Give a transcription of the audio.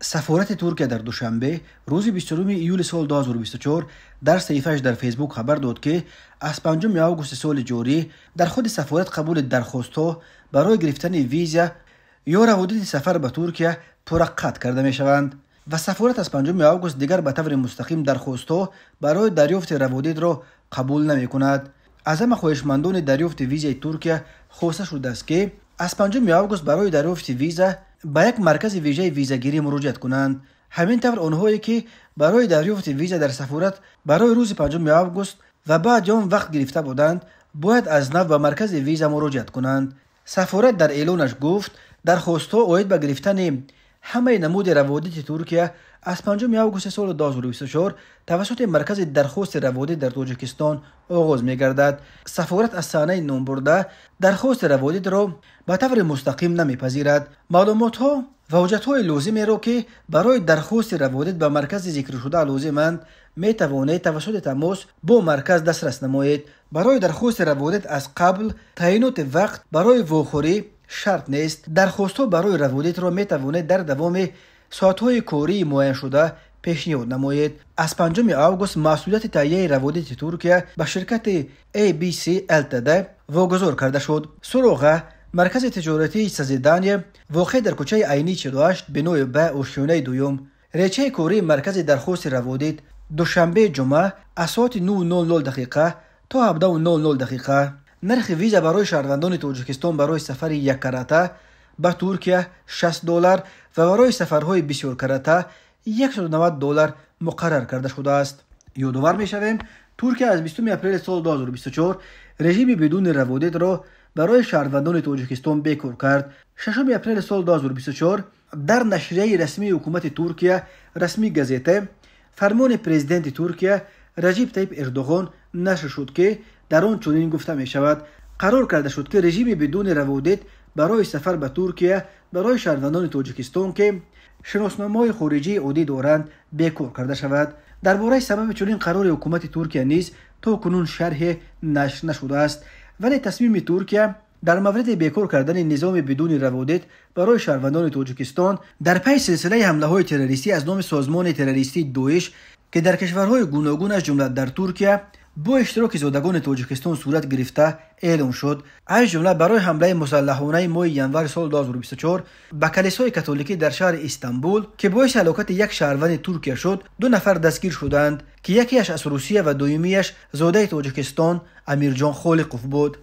سفارت ترکیه در دوشنبه روز 29 ایول سال 2024 در صفحه‌اش در فیسبوک خبر داد که از 5 آگوست سال جاری در خود سفارت قبول درخواست‌ها برای گرفتن ویزا یا روابط سفر به ترکیه پرقط کرده می شوند و سفارت از 5 آگوست دیگر به طور مستقیم درخواست‌ها برای دریافت روابط را قبول نمی کند. از همه خواهشمندان دریافت ویزای ترکیه خواسته شده است که از 5 آگوست برای دریافت ویزا به یک مرکز ویژه ویزاگیری مراجعه کنند. همین طور آنهایی که برای دریافت ویزا در سفارت برای روز 5 آگوست و بعد آن وقت گرفته بودند باید از نو به مرکز ویزا مراجعه کنند. سفارت در اعلانش گفت درخواست‌ها اوید به گرفتن همه نمود روابط ترکیه از 5 آگوست سال 2024 توسط مرکز درخواست روابط در تاجیکستان آغاز می گردد. سفارت از صحنه نام برده درخواست روابط را به طور مستقیم نمیپذیرد. معلومات ها و حجت های لازمی را که برای درخواست روابط به مرکز ذکر شده لازمند می توانید توسط تماس با مرکز دسترس نمایید. برای درخواست روابط از قبل تعیینات وقت برای واخوری شرط نیست. درخواست ها برای روابط را می توانید در دوام ساعت‌های کاری معین شده پیشنهاد نمایید. از 5 آگوست مسئولیت تهیه روابط ترکیه به شرکت ABC Ltd واگذار کرده شد. سراغ مرکز تجارتی سزیدانیه واقع در کوچه عینی 48 بنوی به اوشیونه دویم. ریچه کاری مرکز درخواست روابط دوشنبه جمعه از ساعت 9:00 دقیقه تا 17:00 دقیقه. نرخ ویزا برای شهروندان تاجیکستان برای سفر یک کرته به ترکیه $60 و برای سفرهای بسیار کرته $190 مقرر کرده شده است. یادآور می‌شویم ترکیه از 20 اپریل سال 2024 رژیم بدون روابط را برای شهروندان تاجیکستان بیکار کرد. 6 اپریل سال 2024 در نشریه رسمی حکومت ترکیه رسمی گزیته فرمان پرزیدنت ترکیه رجب طیب اردوغان نشر شد که در آن چنین گفته می شود قرار کرده شد که رژیم بدون روابط برای سفر به ترکیه برای شهروندان تاجیکستان که شناسنامه‌های خارجی عادی دارند بیکار کرده شود. درباره سبب چنین قرار حکومت ترکیه نیز تا کنون شرح نشر نشده است، ولی تصمیم ترکیه در مورد بیکار کردن نظام بدون روابط برای شهروندان تاجیکستان در پی سلسله حمله‌های تروریستی از نام سازمان تروریستی داعش که در کشورهای گوناگون از جمله در ترکیه با اشتراک زادگان تاجیکستان صورت گرفته اعلام شد. از جمله برای حمله مسلحانه ماه ینور سال 2024 به کلیسای کاتولیکی در شهر استانبول که باعث هلاکت یک شهروند ترکیه شد 2 نفر دستگیر شدند که یکیش از روسیه و دومیش زاده تاجیکستان امیرجان خالقوف بود.